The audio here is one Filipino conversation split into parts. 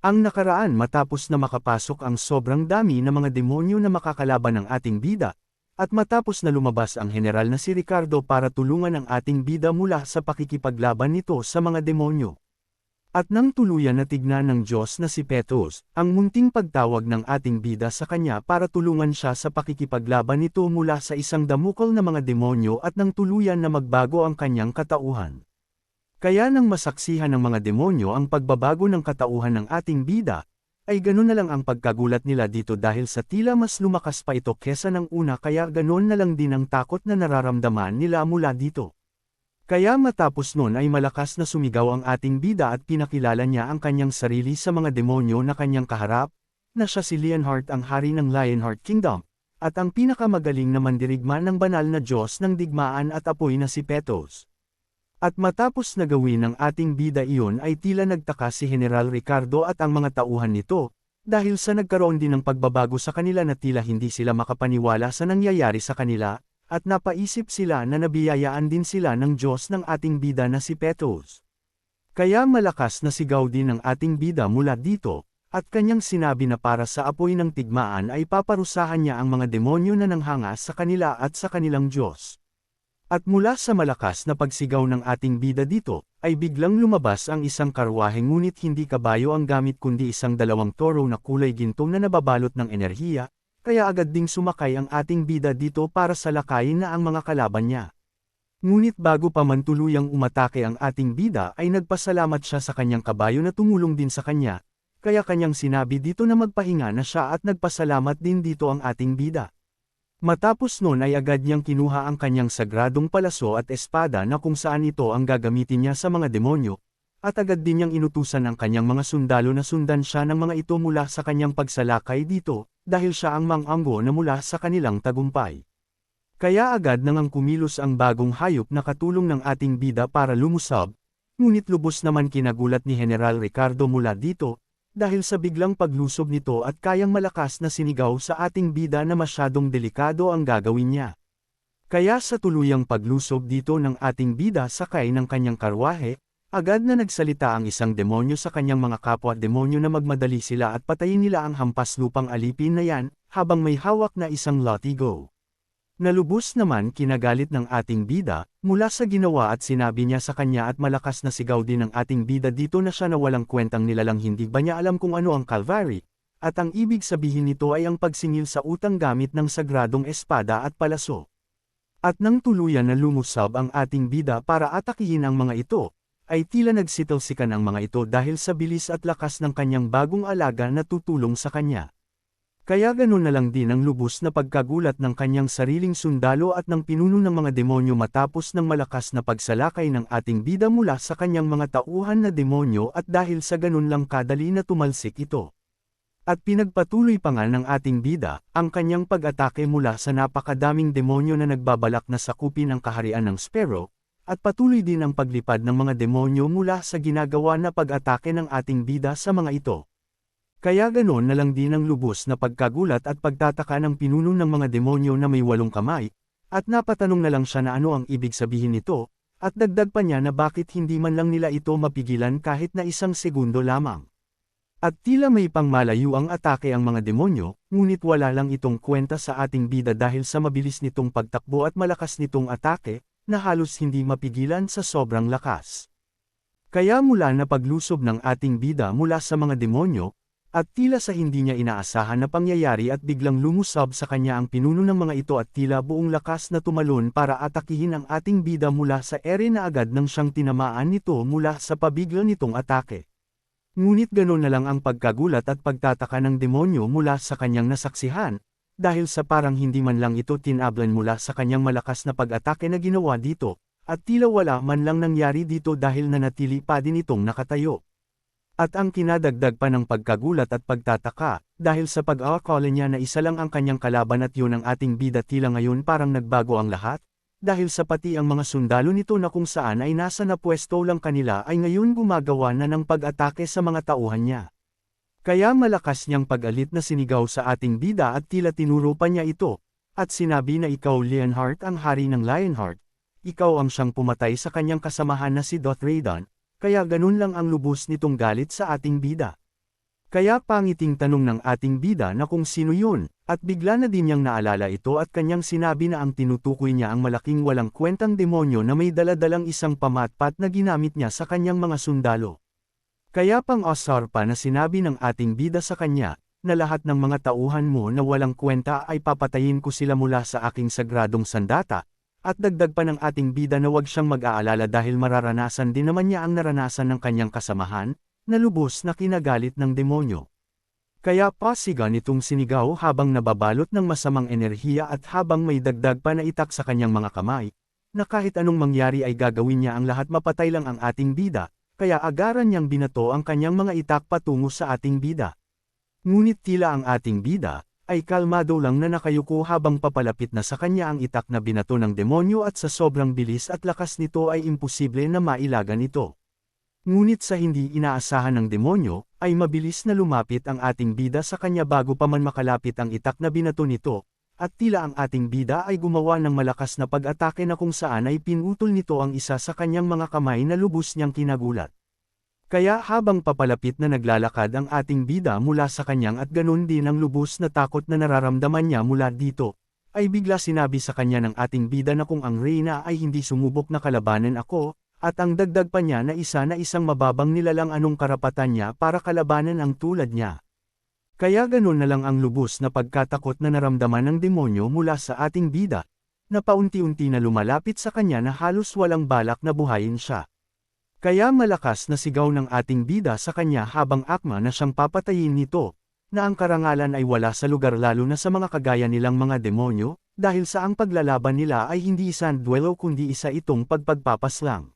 Ang nakaraan matapos na makapasok ang sobrang dami ng mga demonyo na makakalaban ng ating bida, at matapos na lumabas ang general na si Ricardo para tulungan ang ating bida mula sa pakikipaglaban nito sa mga demonyo. At nang tuluyan na tignan ng Diyos na si Petrus, ang munting pagtawag ng ating bida sa kanya para tulungan siya sa pakikipaglaban nito mula sa isang damukal na mga demonyo at nang tuluyan na magbago ang kanyang katauhan. Kaya nang masaksihan ng mga demonyo ang pagbabago ng katauhan ng ating bida, ay ganun na lang ang pagkagulat nila dito dahil sa tila mas lumakas pa ito kesa ng una kaya ganun na lang din ang takot na nararamdaman nila mula dito. Kaya matapos nun ay malakas na sumigaw ang ating bida at pinakilala niya ang kanyang sarili sa mga demonyo na kanyang kaharap, na siya si Leonhardt ang hari ng Lionheart Kingdom, at ang pinakamagaling na mandirigma ng banal na Diyos ng digmaan at apoy na si Petrus. At matapos na gawin ng ating bida iyon ay tila nagtaka si General Ricardo at ang mga tauhan nito, dahil sa nagkaroon din ng pagbabago sa kanila na tila hindi sila makapaniwala sa nangyayari sa kanila, at napaisip sila na nabiyayaan din sila ng Diyos ng ating bida na si Petrus. Kaya malakas na sigaw din ng ating bida mula dito, at kanyang sinabi na para sa apoy ng tigmaan ay paparusahan niya ang mga demonyo na nanghanga sa kanila at sa kanilang Diyos. At mula sa malakas na pagsigaw ng ating bida dito, ay biglang lumabas ang isang karwahe ngunit hindi kabayo ang gamit kundi isang dalawang toro na kulay ginto na nababalot ng enerhiya, kaya agad ding sumakay ang ating bida dito para salakayin na ang mga kalaban niya. Ngunit bago pa man tuluyang umatake ang ating bida ay nagpasalamat siya sa kanyang kabayo na tumulong din sa kanya, kaya kanyang sinabi dito na magpahinga na siya at nagpasalamat din dito ang ating bida. Matapos nun ay agad niyang kinuha ang kanyang sagradong palaso at espada na kung saan ito ang gagamitin niya sa mga demonyo, at agad din niyang inutusan ang kanyang mga sundalo na sundan siya ng mga ito mula sa kanyang pagsalakay dito, dahil siya ang mang-anggo na mula sa kanilang tagumpay. Kaya agad nang kumilos ang bagong hayop na katulong ng ating bida para lumusab, ngunit lubos naman kinagulat ni General Ricardo mula dito, dahil sa biglang paglusob nito at kayang malakas na sinigaw sa ating bida na masyadong delikado ang gagawin niya. Kaya sa tuluyang paglusob dito ng ating bida sakay ng kanyang karwahe, agad na nagsalita ang isang demonyo sa kanyang mga kapwa-demonyo na magmadali sila at patayin nila ang hampas lupang alipin na yan, habang may hawak na isang latigo. Nalubos naman kinagalit ng ating bida, mula sa ginawa at sinabi niya sa kanya at malakas na sigaw din ng ating bida dito na siya na walang kwentang nilalang hindi ba niya alam kung ano ang Calvary, at ang ibig sabihin nito ay ang pagsingil sa utang gamit ng sagradong espada at palaso. At nang tuluyan na lumusab ang ating bida para atakihin ang mga ito, ay tila nagsitalsikan ang mga ito dahil sa bilis at lakas ng kanyang bagong alaga na tutulong sa kanya. Kaya ganun na lang din ang lubos na pagkagulat ng kanyang sariling sundalo at ng pinuno ng mga demonyo matapos ng malakas na pagsalakay ng ating bida mula sa kanyang mga tauhan na demonyo at dahil sa ganun lang kadali na tumalsik ito. At pinagpatuloy pa nga ng ating bida, ang kanyang pag-atake mula sa napakadaming demonyo na nagbabalak na sakupin ang kaharian ng Sparrow, at patuloy din ang paglipad ng mga demonyo mula sa ginagawa na pag-atake ng ating bida sa mga ito. Kaya ganoon na lang din ang lubos na pagkagulat at pagtataka ng pinuno ng mga demonyo na may 8 kamay, at napatanong na lang siya na ano ang ibig sabihin nito, at dagdag pa niya na bakit hindi man lang nila ito mapigilan kahit na isang segundo lamang. At tila may pangmalayo ang atake ang mga demonyo, ngunit wala lang itong kwenta sa ating bida dahil sa mabilis nitong pagtakbo at malakas nitong atake, na halos hindi mapigilan sa sobrang lakas. Kaya mula na paglusob ng ating bida mula sa mga demonyo, at tila sa hindi niya inaasahan na pangyayari at biglang lumusab sa kanya ang pinuno ng mga ito at tila buong lakas na tumalon para atakihin ang ating bida mula sa ere na agad nang siyang tinamaan nito mula sa pabigla nitong atake. Ngunit ganoon na lang ang pagkagulat at pagtataka ng demonyo mula sa kanyang nasaksihan, dahil sa parang hindi man lang ito tinablan mula sa kanyang malakas na pag-atake na ginawa dito, at tila wala man lang nangyari dito dahil nanatili pa din itong nakatayo. At ang kinadagdag pa ng pagkagulat at pagtataka, dahil sa pag-aakala niya na isa lang ang kanyang kalaban at yun ang ating bida tila ngayon parang nagbago ang lahat, dahil sa pati ang mga sundalo nito na kung saan ay nasa napwesto lang kanila ay ngayon gumagawa na ng pag-atake sa mga tauhan niya. Kaya malakas niyang pag-alit na sinigaw sa ating bida at tila tinuro pa niya ito, at sinabi na ikaw Leonhardt ang hari ng Lionheart, ikaw ang siyang pumatay sa kanyang kasamahan na si Darth Raidon. Kaya ganun lang ang lubos nitong galit sa ating bida. Kaya pangiting tanong ng ating bida na kung sino yun, at bigla na din niyang naalala ito at kanyang sinabi na ang tinutukoy niya ang malaking walang kwentang demonyo na may daladalang isang pamatpat na ginamit niya sa kanyang mga sundalo. Kaya pang-asar pa na sinabi ng ating bida sa kanya, na lahat ng mga tauhan mo na walang kwenta ay papatayin ko sila mula sa aking sagradong sandata, at dagdag pa ng ating bida na wag siyang mag-aalala dahil mararanasan din naman niya ang naranasan ng kanyang kasamahan, na lubos na kinagalit ng demonyo. Kaya pasigan itong sinigaw habang nababalot ng masamang enerhiya at habang may dagdag pa na itak sa kanyang mga kamay, na kahit anong mangyari ay gagawin niya ang lahat mapatay lang ang ating bida, kaya agaran niyang binato ang kanyang mga itak patungo sa ating bida. Ngunit tila ang ating bida, ay kalmado lang na nakayuko habang papalapit na sa kanya ang itak na binato ng demonyo at sa sobrang bilis at lakas nito ay imposible na mailagan ito. Ngunit sa hindi inaasahan ng demonyo, ay mabilis na lumapit ang ating bida sa kanya bago pa man makalapit ang itak na binato nito, at tila ang ating bida ay gumawa ng malakas na pag-atake na kung saan ay pinutol nito ang isa sa kanyang mga kamay na lubos niyang kinagulat. Kaya habang papalapit na naglalakad ang ating bida mula sa kanyang at ganun din ang lubos na takot na nararamdaman niya mula dito, ay bigla sinabi sa kanya ng ating bida na kung ang Reyna ay hindi sumubok na kalabanan ako, at ang dagdag pa niya na isang mababang nilalang anong karapatan niya para kalabanan ang tulad niya. Kaya ganun na lang ang lubos na pagkatakot na naramdaman ng demonyo mula sa ating bida, na paunti-unti na lumalapit sa kanya na halos walang balak na buhayin siya. Kaya malakas na sigaw ng ating bida sa kanya habang akma na siyang papatayin nito, na ang karangalan ay wala sa lugar lalo na sa mga kagaya nilang mga demonyo, dahil sa ang paglalaban nila ay hindi isang duelo kundi isa itong pagpagpapaslang.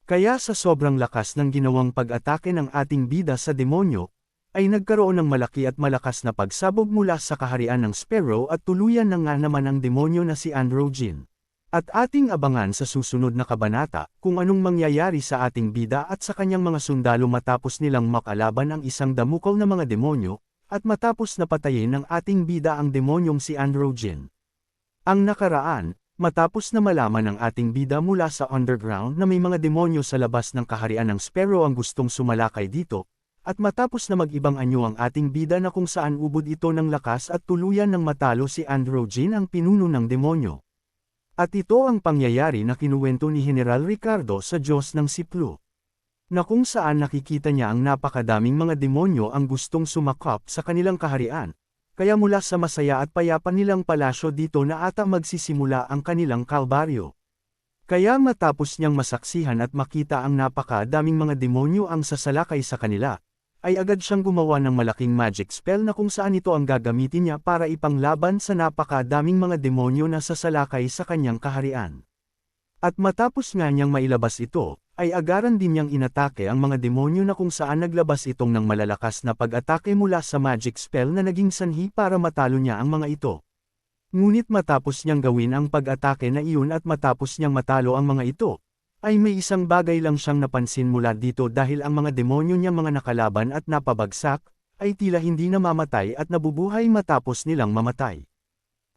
Kaya sa sobrang lakas ng ginawang pag-atake ng ating bida sa demonyo, ay nagkaroon ng malaki at malakas na pagsabog mula sa kaharian ng Sparrow at tuluyan na nga naman ang demonyo na si Androgen. At ating abangan sa susunod na kabanata, kung anong mangyayari sa ating bida at sa kanyang mga sundalo matapos nilang makalaban ang isang damukal na mga demonyo, at matapos na patayin ng ating bida ang demonyong si Androgen. Ang nakaraan, matapos na malaman ng ating bida mula sa underground na may mga demonyo sa labas ng kaharian ng Sparrow ang gustong sumalakay dito, at matapos na mag-ibang anyo ang ating bida na kung saan ubod ito ng lakas at tuluyan ng matalo si Androgen ang pinuno ng demonyo. At ito ang pangyayari na kinuwento ni General Ricardo sa Diyos ng Siplu, na kung saan nakikita niya ang napakadaming mga demonyo ang gustong sumakop sa kanilang kaharian. Kaya mula sa masaya at payapa nilang palasyo dito na ata magsisimula ang kanilang kalbaryo. Kaya matapos niyang masaksihan at makita ang napakadaming mga demonyo ang sasalakay sa kanila, ay agad siyang gumawa ng malaking magic spell na kung saan ito ang gagamitin niya para ipanglaban sa napakadaming mga demonyo na sasalakay sa kanyang kaharian. At matapos nga niyang mailabas ito, ay agaran din niyang inatake ang mga demonyo na kung saan naglabas itong ng malalakas na pag-atake mula sa magic spell na naging sanhi para matalo niya ang mga ito. Ngunit matapos niyang gawin ang pag-atake na iyon at matapos niyang matalo ang mga ito, ay may isang bagay lang siyang napansin mula dito dahil ang mga demonyo niya mga nakalaban at napabagsak, ay tila hindi namamatay at nabubuhay matapos nilang mamatay.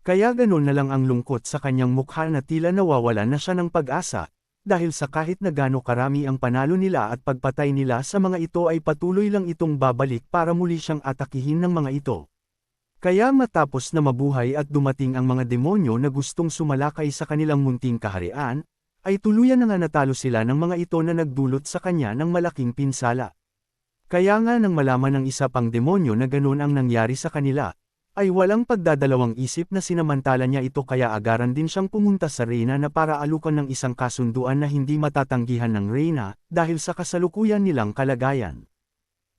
Kaya ganun na lang ang lungkot sa kanyang mukha na tila nawawalan na siya ng pag-asa, dahil sa kahit na gaano karami ang panalo nila at pagpatay nila sa mga ito ay patuloy lang itong babalik para muli siyang atakihin ng mga ito. Kaya matapos na mabuhay at dumating ang mga demonyo na gustong sumalakay sa kanilang munting kaharian, ay tuluyan na nga natalo sila ng mga ito na nagdulot sa kanya ng malaking pinsala. Kaya nga nang malaman ng isa pang demonyo na ganun ang nangyari sa kanila, ay walang pagdadalawang isip na sinamantala niya ito kaya agaran din siyang pumunta sa Reyna na para alukan ng isang kasunduan na hindi matatanggihan ng Reyna dahil sa kasalukuyan nilang kalagayan.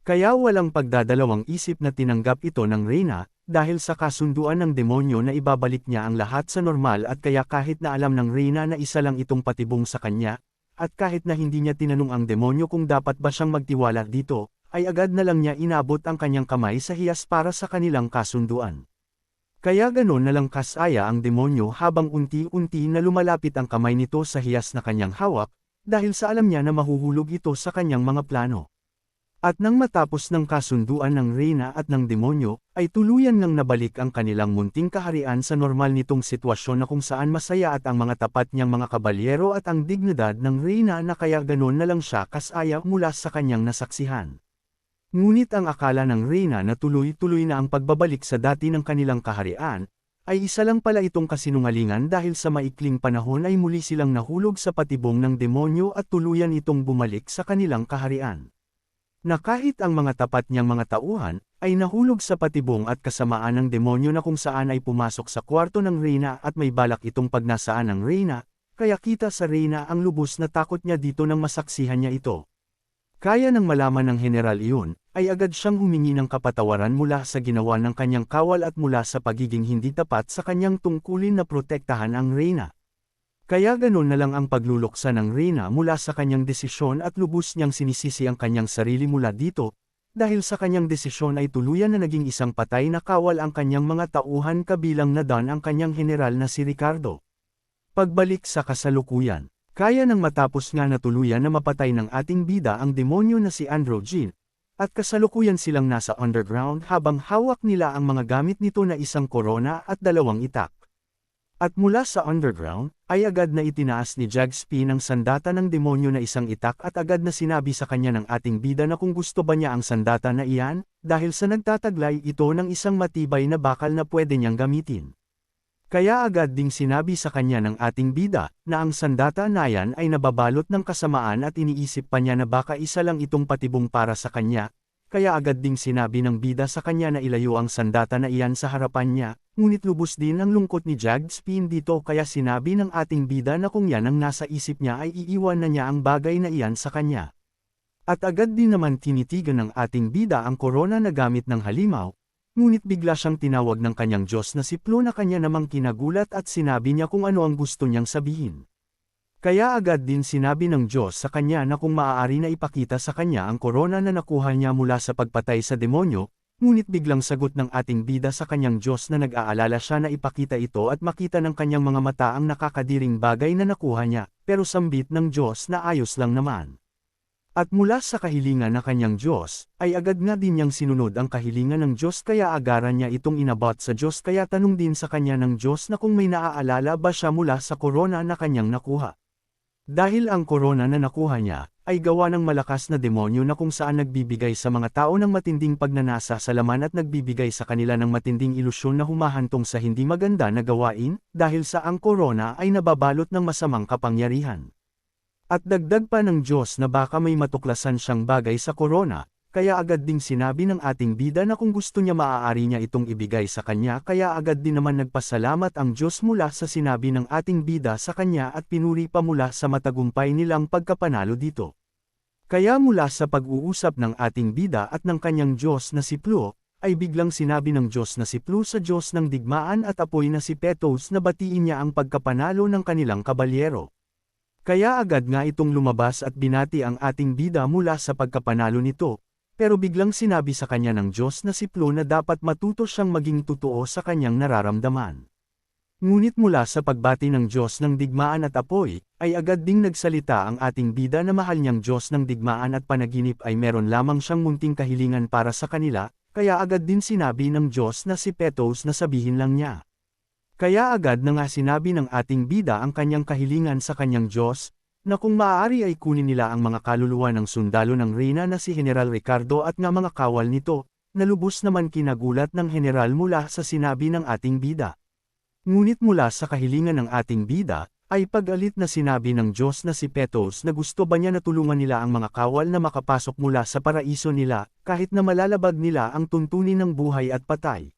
Kaya walang pagdadalawang isip na tinanggap ito ng Reyna dahil sa kasunduan ng demonyo na ibabalik niya ang lahat sa normal at kaya kahit na alam ng Reyna na isa lang itong patibong sa kanya, at kahit na hindi niya tinanong ang demonyo kung dapat ba siyang magtiwala dito, ay agad na lang niya inabot ang kanyang kamay sa hiyas para sa kanilang kasunduan. Kaya ganoon na lang kasaya ang demonyo habang unti-unti na lumalapit ang kamay nito sa hiyas na kanyang hawak, dahil sa alam niya na mahuhulog ito sa kanyang mga plano. At nang matapos ng kasunduan ng Reyna at ng demonyo, ay tuluyan ngang nabalik ang kanilang munting kaharian sa normal nitong sitwasyon na kung saan masaya at ang mga tapat niyang mga kabalyero at ang dignidad ng Reyna na kaya ganoon na lang siya kasaya mula sa kanyang nasaksihan. Ngunit ang akala ng reyna na tuloy-tuloy na ang pagbabalik sa dati ng kanilang kaharian, ay isa lang pala itong kasinungalingan dahil sa maikling panahon ay muli silang nahulog sa patibong ng demonyo at tuluyan itong bumalik sa kanilang kaharian. Na kahit ang mga tapat niyang mga tauhan, ay nahulog sa patibong at kasamaan ng demonyo na kung saan ay pumasok sa kwarto ng reyna at may balak itong pagnasaan ng reyna, kaya kita sa reyna ang lubos na takot niya dito nang masaksihan niya ito. Kaya nang malaman ng general iyon, ay agad siyang humingi ng kapatawaran mula sa ginawa ng kanyang kawal at mula sa pagiging hindi tapat sa kanyang tungkulin na protektahan ang reyna. Kaya ganon na lang ang pagluluksa ng reyna mula sa kanyang desisyon at lubos niyang sinisisi ang kanyang sarili mula dito, dahil sa kanyang desisyon ay tuluyan na naging isang patay na kawal ang kanyang mga tauhan kabilang na Don ang kanyang general na si Ricardo. Pagbalik sa kasalukuyan. Kaya nang matapos nga na tuluyan na mapatay ng ating bida ang demonyo na si Androgyne, at kasalukuyan silang nasa underground habang hawak nila ang mga gamit nito na isang korona at 2 itak. At mula sa underground, ay agad na itinaas ni Jagspin ang sandata ng demonyo na isang itak at agad na sinabi sa kanya ng ating bida na kung gusto ba niya ang sandata na iyan, dahil sa nagtataglay ito ng isang matibay na bakal na pwede niyang gamitin. Kaya agad ding sinabi sa kanya ng ating bida, na ang sandata na yan ay nababalot ng kasamaan at iniisip pa niya na baka isa lang itong patibong para sa kanya, kaya agad ding sinabi ng bida sa kanya na ilayo ang sandata na iyan sa harapan niya, ngunit lubos din ang lungkot ni Jagspin dito kaya sinabi ng ating bida na kung yan ang nasa isip niya ay iiwan na niya ang bagay na iyan sa kanya. At agad din naman tinitigan ng ating bida ang korona na gamit ng halimaw, ngunit bigla siyang tinawag ng kanyang Diyos na si Plo na kanya namang kinagulat at sinabi niya kung ano ang gusto niyang sabihin. Kaya agad din sinabi ng Diyos sa kanya na kung maaari na ipakita sa kanya ang korona na nakuha niya mula sa pagpatay sa demonyo, ngunit biglang sagot ng ating bida sa kanyang Diyos na nag-aalala siya na ipakita ito at makita ng kanyang mga mata ang nakakadiring bagay na nakuha niya, pero sambit ng Diyos na ayos lang naman. At mula sa kahilingan na kanyang Diyos, ay agad nga din niyang sinunod ang kahilingan ng Diyos kaya agaran niya itong inabot sa Diyos kaya tanong din sa kanya ng Diyos na kung may naaalala ba siya mula sa korona na kanyang nakuha. Dahil ang korona na nakuha niya, ay gawa ng malakas na demonyo na kung saan nagbibigay sa mga tao ng matinding pagnanasa sa laman at nagbibigay sa kanila ng matinding ilusyon na humahantong sa hindi maganda na gawain, dahil sa ang korona ay nababalot ng masamang kapangyarihan. At dagdag pa ng Diyos na baka may matuklasan siyang bagay sa korona, kaya agad ding sinabi ng ating bida na kung gusto niya maaari niya itong ibigay sa kanya kaya agad din naman nagpasalamat ang Diyos mula sa sinabi ng ating bida sa kanya at pinuri pa mula sa matagumpay nilang pagkapanalo dito. Kaya mula sa pag-uusap ng ating bida at ng kanyang Diyos na si Plo, ay biglang sinabi ng Diyos na si Plo sa Diyos ng digmaan at apoy na si Petos na batiin niya ang pagkapanalo ng kanilang kabalyero. Kaya agad nga itong lumabas at binati ang ating bida mula sa pagkapanalo nito, pero biglang sinabi sa kanya ng Diyos na si Plo na dapat matuto siyang maging totoo sa kanyang nararamdaman. Ngunit mula sa pagbati ng Diyos ng digmaan at apoy, ay agad ding nagsalita ang ating bida na mahal niyang Diyos ng digmaan at panaginip ay meron lamang siyang munting kahilingan para sa kanila, kaya agad din sinabi ng Diyos na si Petos na sabihin lang niya. Kaya agad na nga sinabi ng ating bida ang kanyang kahilingan sa kanyang Diyos, na kung maaari ay kunin nila ang mga kaluluwa ng sundalo ng reyna na si General Ricardo at nga mga kawal nito, na lubos naman kinagulat ng general mula sa sinabi ng ating bida. Ngunit mula sa kahilingan ng ating bida, ay pag-alit na sinabi ng Diyos na si Petos na gusto ba niya na tulungan nila ang mga kawal na makapasok mula sa paraiso nila, kahit na malalabag nila ang tuntunin ng buhay at patay.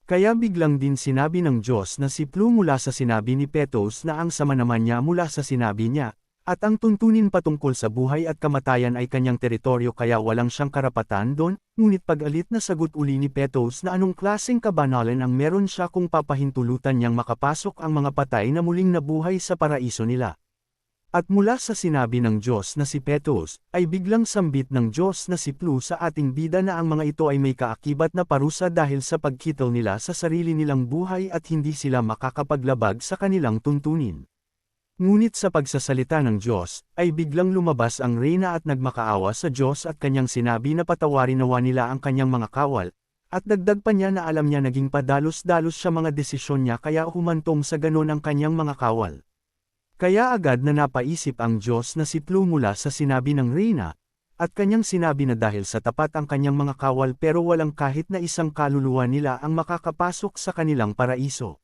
Kaya biglang din sinabi ng Diyos na si Plo mula sa sinabi ni Petos na ang sama naman niya mula sa sinabi niya, at ang tuntunin patungkol sa buhay at kamatayan ay kanyang teritoryo kaya walang siyang karapatan doon, ngunit pag-alit na sagot uli ni Petos na anong klaseng kabanalan ang meron siya kung papahintulutan niyang makapasok ang mga patay na muling nabuhay sa paraiso nila. At mula sa sinabi ng Diyos na si Petos, ay biglang sambit ng Diyos na si Plo sa ating bida na ang mga ito ay may kaakibat na parusa dahil sa pagkitol nila sa sarili nilang buhay at hindi sila makakapaglabag sa kanilang tuntunin. Ngunit sa pagsasalita ng Diyos, ay biglang lumabas ang reyna at nagmakaawa sa Diyos at kanyang sinabi na patawarin nawa nila ang kanyang mga kawal, at dagdag pa niya na alam niya naging padalos-dalos siya mga desisyon niya kaya humantong sa ganon ang kanyang mga kawal. Kaya agad na napaisip ang Diyos na si Plo mula sa sinabi ng reyna, at kanyang sinabi na dahil sa tapat ang kanyang mga kawal pero walang kahit na isang kaluluwa nila ang makakapasok sa kanilang paraiso.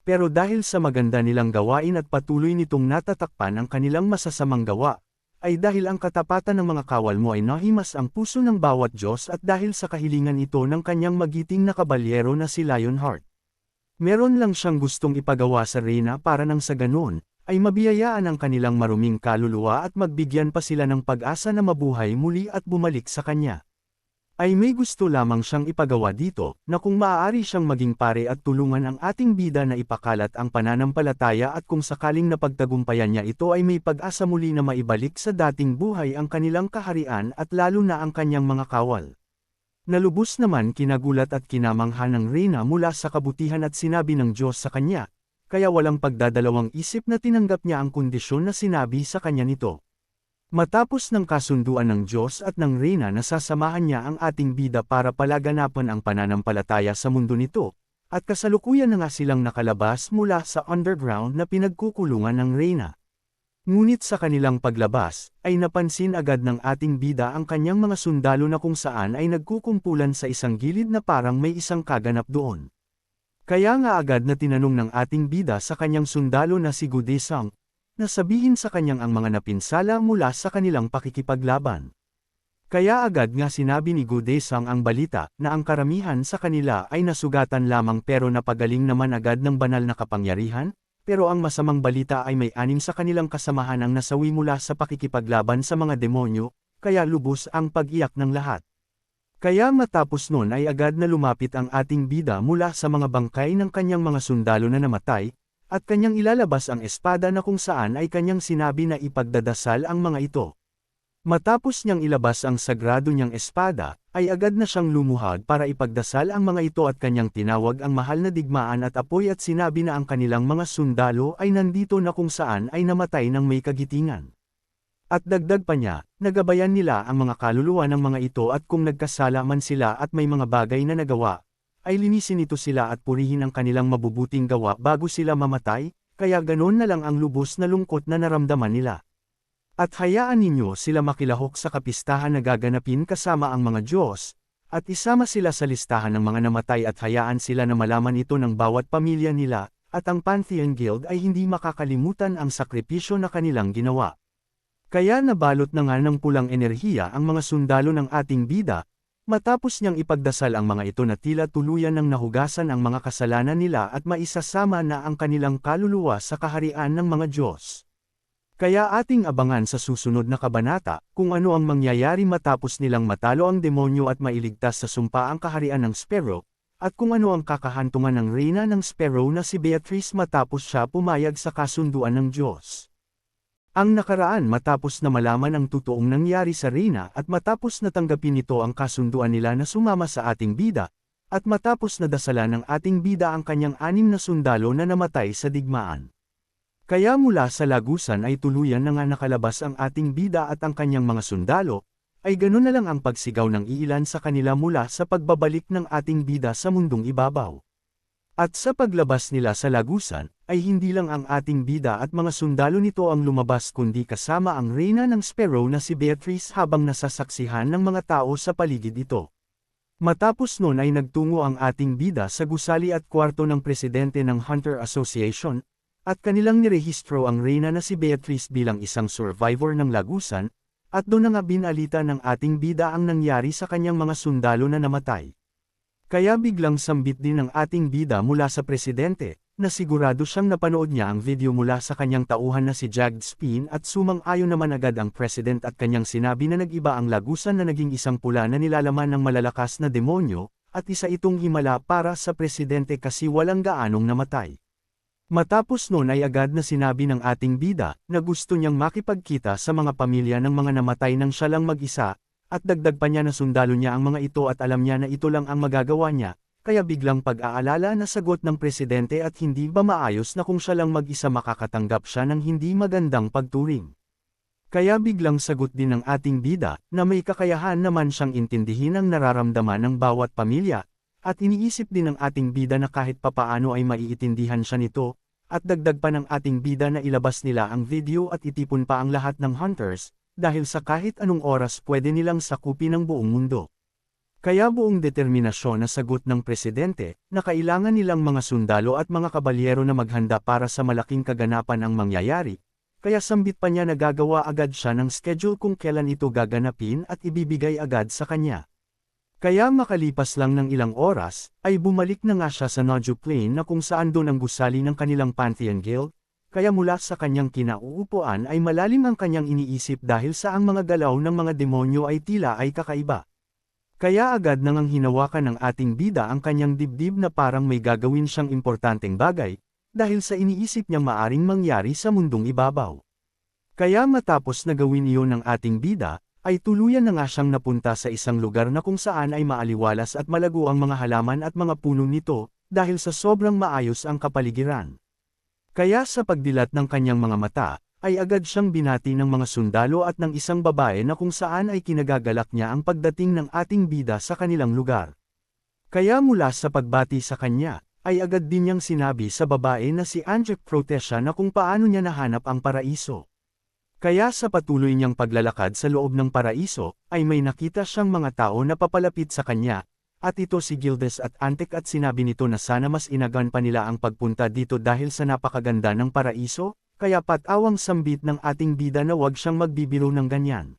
Pero dahil sa maganda nilang gawain at patuloy nitong natatakpan ang kanilang masasamang gawa, ay dahil ang katapatan ng mga kawal mo ay nahimas ang puso ng bawat Diyos at dahil sa kahilingan ito ng kanyang magiting na kabalyero na si Lionheart. Meron lang siyang gustong ipagawa sa reyna para nang sa ganoon, ay mabiyayaan ang kanilang maruming kaluluwa at magbigyan pa sila ng pag-asa na mabuhay muli at bumalik sa kanya. Ay may gusto lamang siyang ipagawa dito, na kung maaari siyang maging pare at tulungan ang ating bida na ipakalat ang pananampalataya at kung sakaling napagtagumpayan niya ito ay may pag-asa muli na maibalik sa dating buhay ang kanilang kaharian at lalo na ang kanyang mga kawal. Nalubos naman kinagulat at kinamangha ng reyna mula sa kabutihan at sinabi ng Diyos sa kanya, kaya walang pagdadalawang isip na tinanggap niya ang kondisyon na sinabi sa kanya nito. Matapos ng kasunduan ng Diyos at ng reyna na sasamahan niya ang ating bida para palaganapan ang pananampalataya sa mundo nito, at kasalukuyan na nga silang nakalabas mula sa underground na pinagkukulungan ng reyna. Ngunit sa kanilang paglabas, ay napansin agad ng ating bida ang kanyang mga sundalo na kung saan ay nagkukumpulan sa isang gilid na parang may isang kaganap doon. Kaya nga agad na tinanong ng ating bida sa kanyang sundalo na si Gudesang, na sabihin sa kanyang ang mga napinsala mula sa kanilang pakikipaglaban. Kaya agad nga sinabi ni Gudesang ang balita, na ang karamihan sa kanila ay nasugatan lamang pero napagaling naman agad ng banal na kapangyarihan, pero ang masamang balita ay may 6 sa kanilang kasamahan ang nasawi mula sa pakikipaglaban sa mga demonyo, kaya lubos ang pag-iyak ng lahat. Kaya matapos nun ay agad na lumapit ang ating bida mula sa mga bangkay ng kanyang mga sundalo na namatay, at kanyang ilalabas ang espada na kung saan ay kanyang sinabi na ipagdadasal ang mga ito. Matapos niyang ilabas ang sagrado niyang espada, ay agad na siyang lumuhad para ipagdasal ang mga ito at kanyang tinawag ang mahal na digmaan at apoy at sinabi na ang kanilang mga sundalo ay nandito na kung saan ay namatay ng may kagitingan. At dagdag pa niya, nagabayan nila ang mga kaluluwa ng mga ito at kung nagkasala man sila at may mga bagay na nagawa, ay linisin nito sila at purihin ang kanilang mabubuting gawa bago sila mamatay, kaya ganoon na lang ang lubos na lungkot na naramdaman nila. At hayaan ninyo sila makilahok sa kapistahan na gaganapin kasama ang mga Diyos, at isama sila sa listahan ng mga namatay at hayaan sila na malaman ito ng bawat pamilya nila, at ang Pantheon Guild ay hindi makakalimutan ang sakripisyo na kanilang ginawa. Kaya nabalot na nga ng pulang enerhiya ang mga sundalo ng ating bida, matapos niyang ipagdasal ang mga ito na tila tuluyan ng nahugasan ang mga kasalanan nila at maisasama na ang kanilang kaluluwa sa kaharian ng mga Diyos. Kaya ating abangan sa susunod na kabanata, kung ano ang mangyayari matapos nilang matalo ang demonyo at mailigtas sa sumpa ang kaharian ng Sparrow, at kung ano ang kakahantungan ng reyna ng Sparrow na si Beatrice matapos siya pumayag sa kasunduan ng Diyos. Ang nakaraan matapos na malaman ang totoong nangyari sa reyna at matapos na tanggapin nito ang kasunduan nila na sumama sa ating bida, at matapos na dasalan ng ating bida ang kanyang 6 na sundalo na namatay sa digmaan. Kaya mula sa lagusan ay tuluyan na nga nakalabas ang ating bida at ang kanyang mga sundalo, ay ganoon na lang ang pagsigaw ng iilan sa kanila mula sa pagbabalik ng ating bida sa mundong ibabaw. At sa paglabas nila sa lagusan, ay hindi lang ang ating bida at mga sundalo nito ang lumabas kundi kasama ang reyna ng Sparrow na si Beatrice habang nasasaksihan ng mga tao sa paligid ito. Matapos nun ay nagtungo ang ating bida sa gusali at kwarto ng presidente ng Hunter Association, at kanilang nirehistro ang reyna na si Beatrice bilang isang survivor ng lagusan, at doon na nga binalita ng ating bida ang nangyari sa kanyang mga sundalo na namatay. Kaya biglang sambit din ng ating bida mula sa presidente, na sigurado siyang napanood niya ang video mula sa kanyang tauhan na si Jagged Spin at sumang-ayon naman agad ang president at kanyang sinabi na nag-iba ang lagusan na naging isang pula na nilalaman ng malalakas na demonyo, at isa itong himala para sa presidente kasi walang gaanong namatay. Matapos nun ay agad na sinabi ng ating bida, na gusto niyang makipagkita sa mga pamilya ng mga namatay nang siya lang mag-isa, at dagdag pa niya na sundalo niya ang mga ito at alam niya na ito lang ang magagawa niya, kaya biglang pag-aalala na sagot ng presidente at hindi ba maayos na kung siya lang mag-isa makakatanggap siya ng hindi magandang pagturing. Kaya biglang sagot din ng ating bida, na may kakayahan naman siyang intindihin ang nararamdaman ng bawat pamilya, at iniisip din ng ating bida na kahit papaano ay maiintindihan siya nito, at dagdag pa ng ating bida na ilabas nila ang video at itipon pa ang lahat ng hunters, dahil sa kahit anong oras pwede nilang sakupin ang buong mundo. Kaya buong determinasyon na sagot ng presidente, na kailangan nilang mga sundalo at mga kabalyero na maghanda para sa malaking kaganapan ang mangyayari, kaya sambit pa niya na gagawa agad siya ng schedule kung kailan ito gaganapin at ibibigay agad sa kanya. Kaya makalipas lang ng ilang oras, ay bumalik na nga siya sa Noju Plain na kung saan doon ang gusali ng kanilang Pantheon Guild, kaya mula sa kanyang kinauupuan ay malalim ang kanyang iniisip dahil sa ang mga galaw ng mga demonyo ay tila ay kakaiba. Kaya agad nang hinawakan ng ating bida ang kanyang dibdib na parang may gagawin siyang importanteng bagay, dahil sa iniisip niyang maaring mangyari sa mundong ibabaw. Kaya matapos na gawin iyon ng ating bida, ay tuluyan na nga siyang napunta sa isang lugar na kung saan ay maaliwalas at malago ang mga halaman at mga puno nito, dahil sa sobrang maayos ang kapaligiran. Kaya sa pagdilat ng kanyang mga mata, ay agad siyang binati ng mga sundalo at ng isang babae na kung saan ay kinagagalak niya ang pagdating ng ating bida sa kanilang lugar. Kaya mula sa pagbati sa kanya, ay agad din niyang sinabi sa babae na si Angek Protesha na kung paano niya nahanap ang paraiso. Kaya sa patuloy niyang paglalakad sa loob ng paraiso, ay may nakita siyang mga tao na papalapit sa kanya, at ito si Gildes at Antek at sinabi nito na sana mas inagan pa nila ang pagpunta dito dahil sa napakaganda ng paraiso, kaya patawang sambit ng ating bida na wag siyang magbibiro ng ganyan.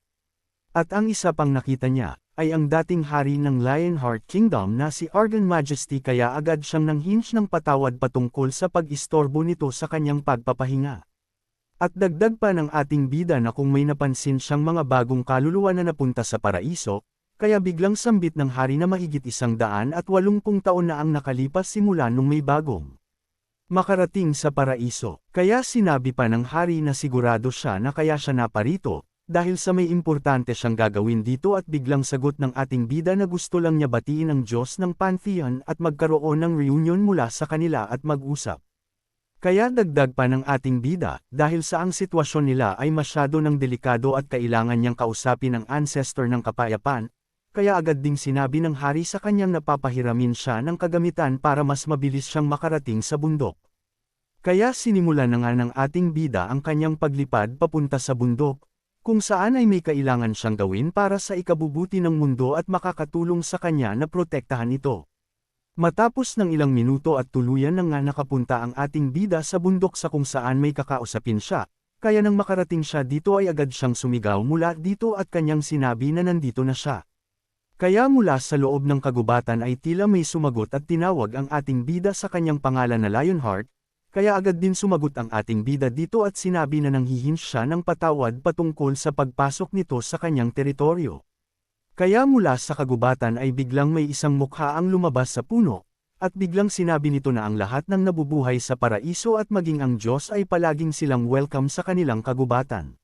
At ang isa pang nakita niya, ay ang dating hari ng Lionheart Kingdom na si Argan Majesty kaya agad siyang nanghinge ng patawad patungkol sa pag-istorbo nito sa kanyang pagpapahinga. At dagdag pa ng ating bida na kung may napansin siyang mga bagong kaluluwa na napunta sa paraiso, kaya biglang sambit ng hari na mahigit 180 taon na ang nakalipas simula nung may bagong makarating sa paraiso. Kaya sinabi pa ng hari na sigurado siya na kaya siya naparito, dahil sa may importante siyang gagawin dito at biglang sagot ng ating bida na gusto lang niya batiin ang Diyos ng Pantheon at magkaroon ng reunion mula sa kanila at mag-usap. Kaya dagdag pa ng ating bida, dahil sa ang sitwasyon nila ay masyado ng delikado at kailangan niyang kausapin ang ancestor ng kapayapaan, kaya agad ding sinabi ng hari sa kanyang napapahiramin siya ng kagamitan para mas mabilis siyang makarating sa bundok. Kaya sinimulan na nga ng ating bida ang kanyang paglipad papunta sa bundok, kung saan ay may kailangan siyang gawin para sa ikabubuti ng mundo at makakatulong sa kanya na protektahan ito. Matapos ng ilang minuto at tuluyan na nga nakapunta ang ating bida sa bundok sa kung saan may kakausapin siya, kaya nang makarating siya dito ay agad siyang sumigaw mula dito at kanyang sinabi na nandito na siya. Kaya mula sa loob ng kagubatan ay tila may sumagot at tinawag ang ating bida sa kanyang pangalan na Lionheart, kaya agad din sumagot ang ating bida dito at sinabi na nanghihinge siya ng patawad patungkol sa pagpasok nito sa kanyang teritoryo. Kaya mula sa kagubatan ay biglang may isang mukha ang lumabas sa puno, at biglang sinabi nito na ang lahat ng nabubuhay sa paraiso at maging ang Diyos ay palaging silang welcome sa kanilang kagubatan.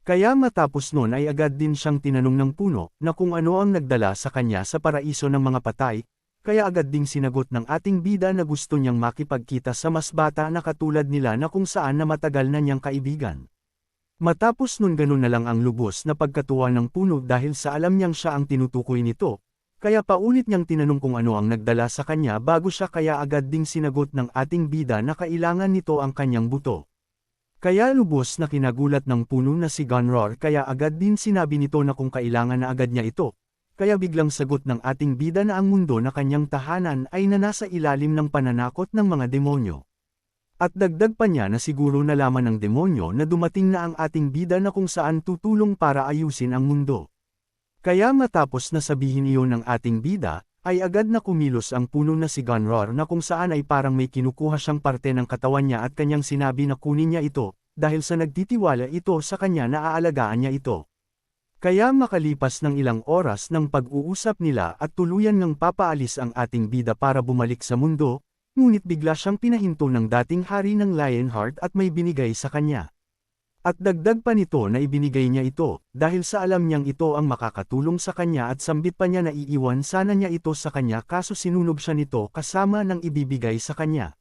Kaya matapos nun ay agad din siyang tinanong ng puno na kung ano ang nagdala sa kanya sa paraiso ng mga patay, kaya agad ding sinagot ng ating bida na gusto niyang makipagkita sa mas bata na katulad nila na kung saan na matagal na niyang kaibigan. Matapos nun ganun na lang ang lubos na pagkatuwa ng puno dahil sa alam niyang siya ang tinutukoy nito, kaya paulit niyang tinanong kung ano ang nagdala sa kanya bago siya kaya agad ding sinagot ng ating bida na kailangan nito ang kanyang buto. Kaya lubos na kinagulat ng puno na si Gunror kaya agad din sinabi nito na kung kailangan na agad niya ito, kaya biglang sagot ng ating bida na ang mundo na kanyang tahanan ay nasa ilalim ng pananakot ng mga demonyo. At dagdag pa niya na siguro nalaman ng demonyo na dumating na ang ating bida na kung saan tutulong para ayusin ang mundo. Kaya matapos na sabihin iyon ng ating bida, ay agad na kumilos ang puno na si Gunror na kung saan ay parang may kinukuha siyang parte ng katawan niya at kanyang sinabi na kunin niya ito, dahil sa nagtitiwala ito sa kanya na aalagaan niya ito. Kaya makalipas ng ilang oras ng pag-uusap nila at tuluyan ng papaalis ang ating bida para bumalik sa mundo, ngunit bigla siyang pinahinto ng dating hari ng Lionheart at may binigay sa kanya. At dagdag pa nito na ibinigay niya ito, dahil sa alam niyang ito ang makakatulong sa kanya at sambit pa niya na iiwan sana niya ito sa kanya kaso sinunog siya nito kasama ng ibibigay sa kanya.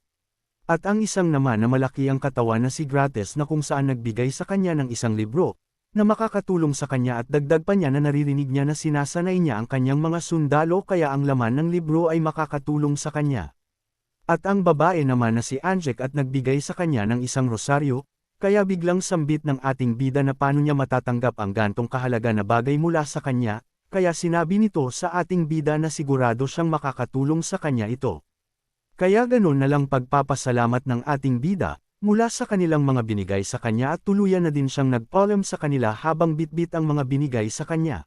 At ang isang naman na malaki ang katawan na si Gratis na kung saan nagbigay sa kanya ng isang libro, na makakatulong sa kanya at dagdag pa niya na naririnig niya na sinasanay niya ang kanyang mga sundalo kaya ang laman ng libro ay makakatulong sa kanya. At ang babae naman na si Angek at nagbigay sa kanya ng isang rosaryo, Kaya biglang sambit ng ating bida na paano niya matatanggap ang gantong kahalaga na bagay mula sa kanya, kaya sinabi nito sa ating bida na sigurado siyang makakatulong sa kanya ito. Kaya ganon na lang pagpapasalamat ng ating bida, mula sa kanilang mga binigay sa kanya at tuluyan na din siyang nagpaalam sa kanila habang bitbit ang mga binigay sa kanya.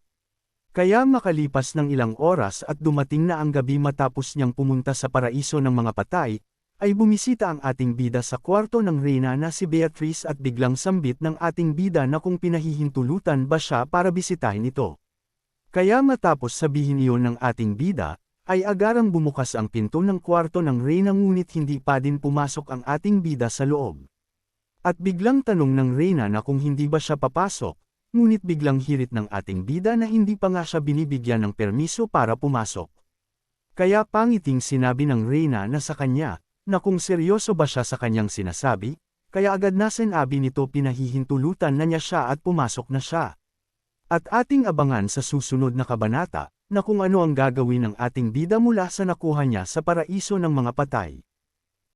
Kaya makalipas ng ilang oras at dumating na ang gabi matapos niyang pumunta sa paraiso ng mga patay, ay bumisita ang ating bida sa kwarto ng reyna na si Beatrice at biglang sambit ng ating bida na kung pinahihintulutan ba siya para bisitahin ito. Kaya matapos sabihin iyon ng ating bida, ay agarang bumukas ang pinto ng kwarto ng reyna ngunit hindi pa din pumasok ang ating bida sa loob. At biglang tanong ng reyna na kung hindi ba siya papasok, ngunit biglang hirit ng ating bida na hindi pa nga siya binibigyan ng permiso para pumasok. Kaya pangiting sinabi ng reyna na sa kanya, na kung seryoso ba siya sa kanyang sinasabi, kaya agad na sinabi nito pinahihintulutan na niya siya at pumasok na siya. At ating abangan sa susunod na kabanata, na kung ano ang gagawin ng ating bida mula sa nakuha niya sa paraiso ng mga patay.